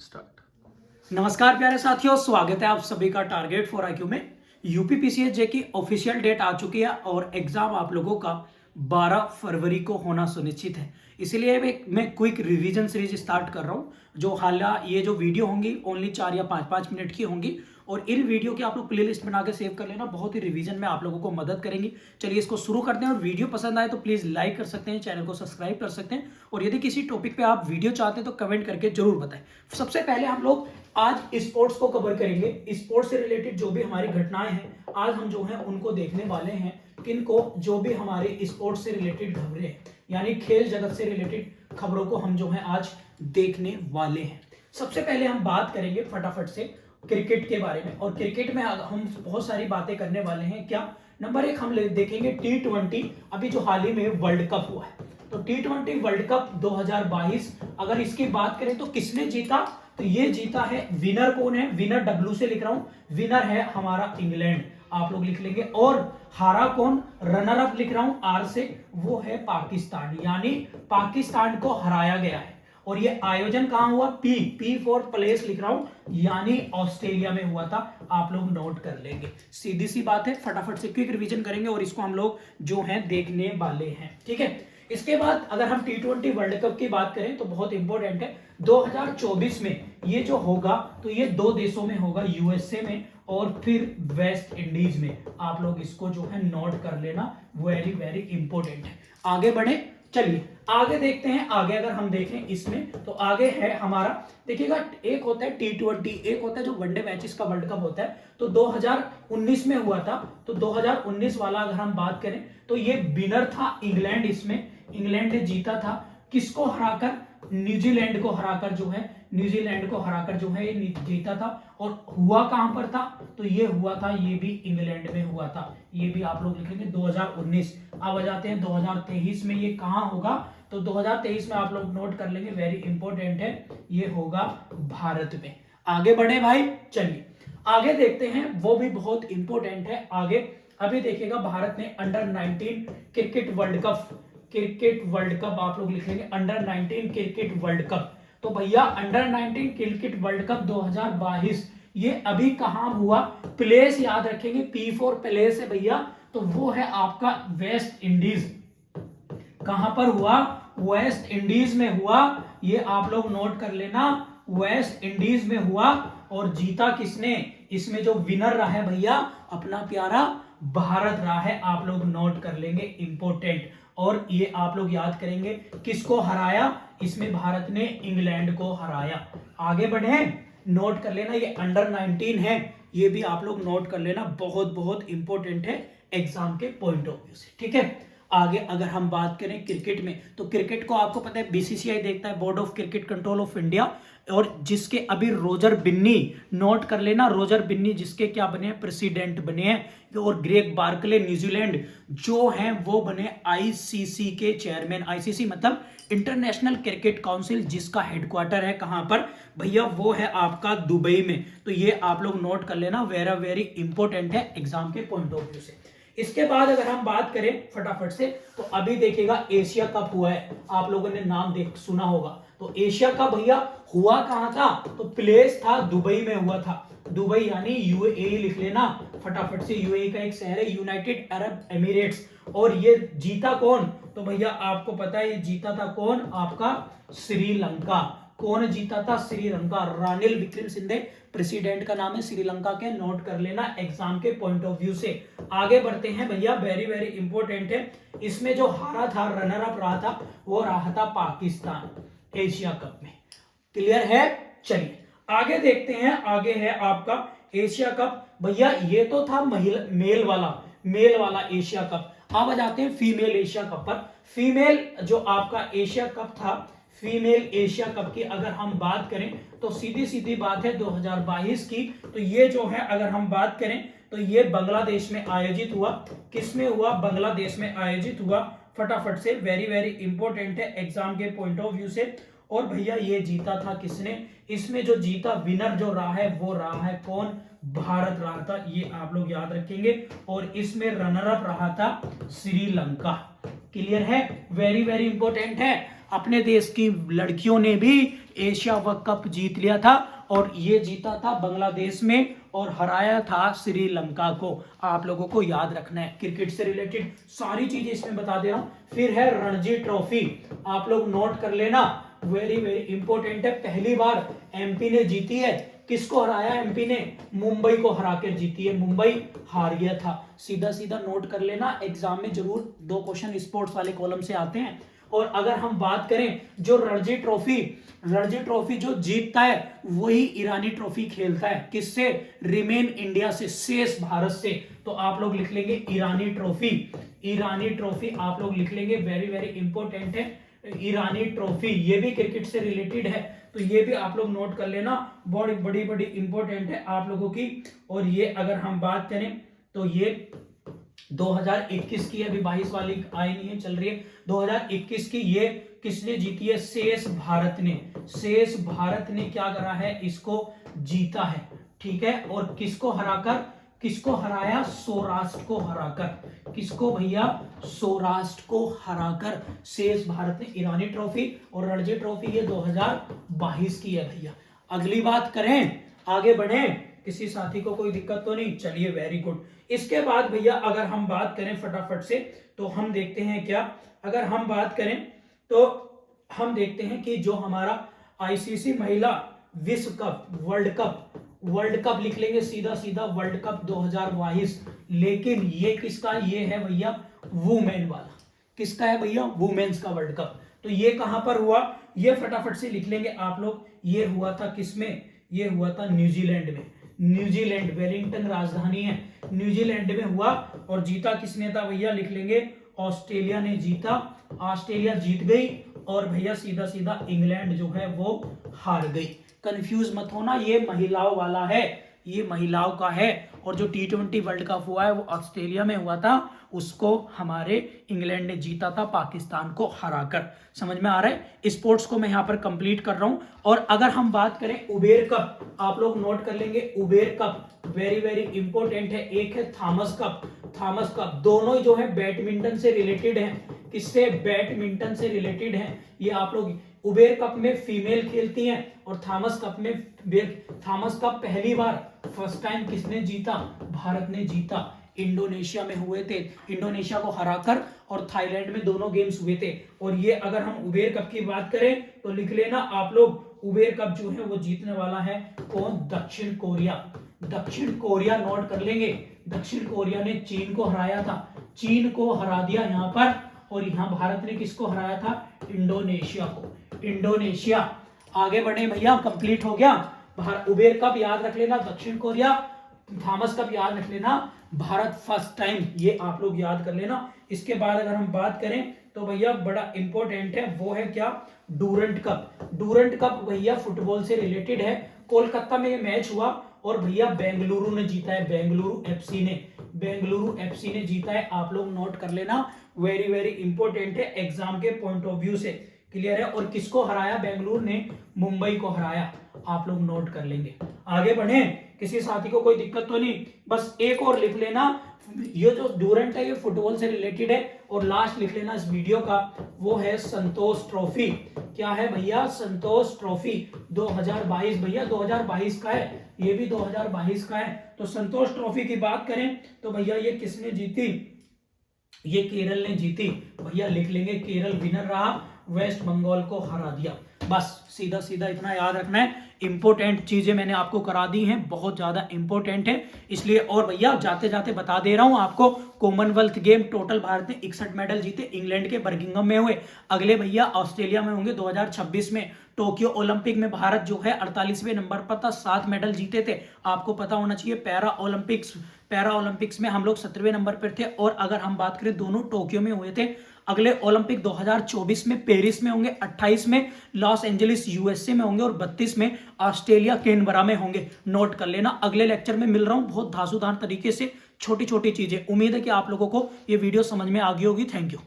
Start. नमस्कार प्यारे साथियों, स्वागत है आप सभी का टारगेट फॉर आईक्यू में। यूपीपीसीएस की ऑफिशियल डेट आ चुकी है और एग्जाम आप लोगों का 12 फरवरी को होना सुनिश्चित है। इसलिए मैं क्विक रिवीजन सीरीज स्टार्ट कर रहा हूं। जो हालांकि ये जो वीडियो होंगी ओनली 4 या 5 मिनट की होंगी और इन वीडियो की आप लोग प्लेलिस्ट बना के सेव कर लेना, बहुत ही रिवीजन में आप लोगों को मदद करेंगी। चलिए इसको शुरू करते हैं और वीडियो पसंद आए तो प्लीज लाइक कर सकते हैं, चैनल को सब्सक्राइब कर सकते हैं और यदि किसी टॉपिक पे आप वीडियो चाहते हैं तो कमेंट करके जरूर बताएं। सबसे पहले हम लोग आज स्पोर्ट्स को कवर करेंगे। स्पोर्ट्स से रिलेटेड जो भी हमारी घटनाएं हैं आज हम जो है उनको देखने वाले हैं। किनको जो भी हमारे स्पोर्ट्स से रिलेटेड खबरें हैं यानी खेल जगत से रिलेटेड खबरों को हम जो है आज देखने वाले हैं। सबसे पहले हम बात करेंगे फटाफट से क्रिकेट के बारे में और क्रिकेट में हम बहुत सारी बातें करने वाले हैं। क्या नंबर 1 हम देखेंगे T20। अभी जो हाल ही में वर्ल्ड कप हुआ है तो T20 वर्ल्ड कप 2022 अगर इसकी बात करें तो किसने जीता, तो ये जीता है, विनर कौन है, विनर W से लिख रहा हूं, विनर है हमारा इंग्लैंड, आप लोग लिख लेंगे। और हारा कौन, रनर अप लिख रहा हूं R से, वो है पाकिस्तान, यानी पाकिस्तान को हराया गया है। और ये आयोजन कहां हुआ, P फॉर प्लेस लिख रहा हूं, यानी ऑस्ट्रेलिया में हुआ था, आप लोग नोट कर लेंगे। सीधी सी बात है, फटाफट से क्विक रिवीजन करेंगे और इसको हम लोग जो है देखने वाले हैं, ठीक है। इसके बाद अगर हम T20 वर्ल्ड कप की बात करें तो बहुत इंपॉर्टेंट है, 2024 में ये जो होगा तो ये 2 देशों में होगा, यूएसए में और फिर वेस्ट इंडीज में। आप लोग इसको जो है नोट कर लेना, वेरी वेरी इंपॉर्टेंट है। आगे बढ़े, चलिए आगे देखते हैं। आगे अगर हम देखें इसमें तो आगे है हमारा, देखिएगा एक होता है T20, एक होता है जो वनडे मैचेस का वर्ल्ड कप होता है। तो 2019 में हुआ था, तो 2019 वाला अगर हम बात करें तो ये विनर था इंग्लैंड, इसमें इंग्लैंड ने जीता था, किसको हराकर, न्यूजीलैंड को हराकर जो है, न्यूजीलैंड को हराकर जो है ये जीता था। और हुआ कहां पर था, तो ये हुआ था, ये भी इंग्लैंड में हुआ था, ये भी आप लोग लिखेंगे 2019। अब आ जाते हैं 2023 में, ये कहां होगा, तो 2023 में आप लोग नोट कर लेंगे, वेरी इंपॉर्टेंट है, ये होगा भारत में। आगे बढ़े भाई, चलिए आगे देखते हैं, वो भी बहुत इंपॉर्टेंट है। आगे अभी देखिएगा, भारत ने under 19 cricket world cup, cricket world cup आप लोग लिखेंगे अंडर 19 क्रिकेट वर्ल्ड कप। तो भैया अंडर 19 क्रिकेट वर्ल्ड कप 2022 ये अभी कहां हुआ, प्लेस याद रखेंगे, P फॉर प्लेस है भैया, तो वो है आपका वेस्ट इंडीज। कहां पर हुआ, वेस्ट इंडीज में हुआ, ये आप लोग नोट कर लेना, वेस्ट इंडीज में हुआ। और जीता किसने, इसमें जो विनर रहा है भैया अपना प्यारा भारत रहा है, आप लोग नोट कर लेंगे, इंपॉर्टेंट। और ये आप लोग याद करेंगे किसको हराया, इसमें भारत ने इंग्लैंड को हराया। आगे बढ़े, नोट कर लेना, ये अंडर 19 है, ये भी आप लोग नोट कर लेना, बहुत बहुत इंपॉर्टेंट है एग्जाम के पॉइंट ऑफ व्यू से, ठीक है। आगे अगर हम बात करें क्रिकेट में तो क्रिकेट को आपको पता है बीसीसीआई देखता है, board of cricket control of India, और जिसके अभी रोजर बिन्नी, नोट कर लेना, रोजर बिन्नी जिसके क्या बने हैं, प्रेसिडेंट बने हैं। और ग्रेग बार्कले न्यूजीलैंड जो हैं वो बने आईसीसी के चेयरमैन। आईसीसी मतलब इंटरनेशनल क्रिकेट काउंसिल, जिसका हेडक्वार्टर है कहां पर भैया, वो है आपका दुबई में। तो ये आप लोग नोट कर लेना, वेरी वेरी इंपॉर्टेंट है एग्जाम के पॉइंट ऑफ व्यू से। इसके बाद अगर हम बात करें फटाफट से तो अभी देखिएगा एशिया कप हुआ है, आप लोगों ने नाम देख सुना होगा। तो एशिया कप भैया हुआ कहां था, तो प्लेस था दुबई में हुआ था, दुबई यानी यूएई लिख लेना फटाफट से, यूएई का एक शहर है, यूनाइटेड अरब एमिरेट्स। और ये जीता कौन, तो भैया आपको पता है ये जीता था कौन, आपका श्रीलंका। कौन जीता था, श्रीलंका, रानिल विक्रमसिंघे प्रेसिडेंट का नाम है, श्रीलंका के, नोट कर लेना एग्जाम के पॉइंट ऑफ व्यू से। आगे बढ़ते हैं भैया, वेरी वेरी इंपॉर्टेंट है, इसमें जो हारा था, रनर अप रहा था, वो रहा था पाकिस्तान एशिया कप में। क्लियर है, चलिए आगे देखते हैं। आगे है आपका एशिया कप, भैया ये तो था मेल वाला एशिया कप। अब आ जाते हैं फीमेल एशिया कप पर। फीमेल जो आपका एशिया कप था, फीमेल एशिया कप की अगर हम बात करें तो सीधी सीधी बात है 2022 की, तो ये जो है अगर हम बात करें तो ये बांग्लादेश में आयोजित हुआ। किस में हुआ, बांग्लादेश में आयोजित हुआ। फटाफट से, वेरी वेरी इंपॉर्टेंट है एग्जाम के पॉइंट ऑफ व्यू से। और भैया ये जीता था किसने, इसमें जो जीता, विनर जो रहा है वो रहा है कौन, भारत रहा था, ये आप लोग याद रखेंगे। और इसमें रनर अप रहा था श्रीलंका। क्लियर है, वेरी वेरी इंपॉर्टेंट है। अपने देश की लड़कियों ने भी एशिया वर्ल्ड कप जीत लिया था और ये जीता था बांग्लादेश में और हराया था श्रीलंका को। आप लोगों को याद रखना है, क्रिकेट से रिलेटेड सारी चीजें इसमें बता दे रहा हूं। फिर है रणजी ट्रॉफी, आप लोग नोट कर लेना, वेरी वेरी इंपॉर्टेंट है। पहली बार एमपी ने जीती है। किसको हराया एमपी ने? मुंबई को हराकर जीती है, मुंबई हार गया था। सीधा सीधा नोट कर लेना, एग्जाम में जरूर 2 क्वेश्चन स्पोर्ट्स वाले कॉलम से आते हैं। और अगर हम बात करें जो रणजी ट्रॉफी जो जीतता है वही ईरानी ट्रॉफी खेलता है। किससे? रिमेन इंडिया से, शेष भारत से। तो आप लोग लिख लेंगे ईरानी ट्रॉफी आप लोग लिख लेंगे, वेरी वेरी इंपॉर्टेंट है ईरानी ट्रॉफी। ये भी क्रिकेट से रिलेटेड है, तो ये भी आप लोग नोट कर लेना, बहुत बड़ी इंपॉर्टेंट है आप लोगों की। और ये अगर हम बात करें तो ये 2021 की, अभी 22 वाली आई नहीं है, चल रही है 2021 की। ये किसने जीती है? शेष भारत ने क्या करा है? इसको जीता है, ठीक है। और किसको हराया? सौराष्ट्र को हराकर। किसको भैया? सौराष्ट्र को हराकर शेष भारत ने ईरानी ट्रॉफी। और रणजी ट्रॉफी ये 2022 की है भैया। अगली बात करें, आगे बढ़े, किसी साथी को कोई दिक्कत तो नहीं? चलिए, वेरी गुड। इसके बाद भैया अगर हम बात करें फटाफट से, तो हम देखते हैं क्या, अगर हम बात करें तो हम देखते हैं कि जो हमारा आईसीसी महिला विश्व कप, वर्ल्ड कप लिख लेंगे सीधा वर्ल्ड कप 2022। लेकिन ये किसका? ये है भैया वुमेन वाला। किसका है भैया? वुमेन्स का वर्ल्ड कप। तो ये कहां पर हुआ? ये फटाफट से लिख लेंगे आप लोग। ये हुआ था किसमें? ये हुआ था न्यूजीलैंड में। न्यूजीलैंड, वेलिंगटन राजधानी है, न्यूजीलैंड में हुआ। और जीता किसने था भैया? लिख लेंगे ऑस्ट्रेलिया ने जीता। ऑस्ट्रेलिया जीत गई और भैया सीधा इंग्लैंड जो है वो हार गई। कंफ्यूज मत होना, ये महिलाओं वाला है, ये महिलाओं का है। और जो T20 वर्ल्ड कप हुआ है वो ऑस्ट्रेलिया में हुआ था, उसको हमारे इंग्लैंड ने जीता था पाकिस्तान को हराकर। समझ में आ रहा है? स्पोर्ट्स को मैं यहां पर कंप्लीट कर रहा हूं। और अगर हम बात करें उबेर कप, आप लोग नोट कर लेंगे Uber cup, very very important है। एक है थॉमस कप, दोनों ही जो है बैडमिंटन से रिलेटेड हैं। किससे? बैडमिंटन से रिलेटेड हैं। ये आप लोग, उबेर कप में फीमेल खेलती हैं और थॉमस कप पहली बार, फर्स्ट टाइम किसने जीता? भारत ने जीता। इंडोनेशिया में हुए थे, इंडोनेशिया को हराकर, और थाईलैंड में दोनों गेम्स हुए थे। और ये अगर हम उबेर कप की बात करें तो लिख लेना आप लोग, उबेर कप जो है वो जीतने वाला है कौन? दक्षिण कोरिया नोट कर लेंगे। दक्षिण कोरिया ने चीन को हराया था, चीन को हरा दिया यहां पर। और यहां भारत ने किसको हराया था? इंडोनेशिया को। इंडोनेशिया। आगे बढ़े भैया, कंप्लीट हो गया। उबेर कप याद रख लेना, दक्षिण कोरिया। थॉमस कप याद रख लेना, भारत फर्स्ट टाइम, ये आप लोग याद कर लेना। इसके बाद अगर हम बात करें तो भैया बड़ा इंपॉर्टेंट है, वो है क्या? डूरंट कप भैया फुटबॉल से रिलेटेड है। कोलकाता में ये मैच हुआ और भैया बेंगलुरु ने जीता है, बेंगलुरु एफसी ने जीता है। आप लोग नोट कर लेना, वेरी वेरी इंपॉर्टेंट है एग्जाम के पॉइंट ऑफ व्यू से, क्लियर है। और किसको हराया? बेंगलुरु ने मुंबई को हराया, आप लोग नोट कर लेंगे। आगे बढ़े, किसी साथी को कोई दिक्कत तो नहीं? बस एक और लिख लेना, ये जो डूरंट है ये फुटबॉल से रिलेटेड है। और लास्ट लिख लेना इस वीडियो का, वो है संतोष ट्रॉफी। क्या है भैया? संतोष ट्रॉफी 2022 भैया 2022 का है, ये भी 2022 का है। तो संतोष ट्रॉफी की बात करें तो भैया ये किसने जीती? ये केरल ने जीती भैया, लिख लेंगे केरल विनर रहा, वेस्ट बंगाल को हरा दिया। बस सीधा इतना याद रखना है। इंपॉर्टेंट चीजें मैंने आपको करा दी हैं, बहुत ज्यादा इंपॉर्टेंट है इसलिए। और भैया जाते जाते बता दे रहा हूं आपको, कॉमनवेल्थ गेम टोटल भारत ने 61 मेडल जीते, इंग्लैंड के बर्मिंघम में हुए। अगले भैया ऑस्ट्रेलिया में होंगे 2026 में। टोक्यो ओलंपिक में भारत जो है 48वें नंबर पर था, 7 मेडल जीते थे, आपको पता होना चाहिए। पैरा ओलंपिक्स में हम लोग 17वें नंबर पर थे। और अगर हम बात करें, दोनों टोक्यो में हुए थे। अगले ओलंपिक 2024 में पेरिस में होंगे, 28 में लॉस एंजलिस यूएसए में होंगे और 32 में ऑस्ट्रेलिया कैनबरा में होंगे। नोट कर लेना। अगले लेक्चर में मिल रहा हूं बहुत धांसूदार तरीके से, छोटी छोटी चीजें। उम्मीद है कि आप लोगों को ये वीडियो समझ में आ गई होगी। Thank you.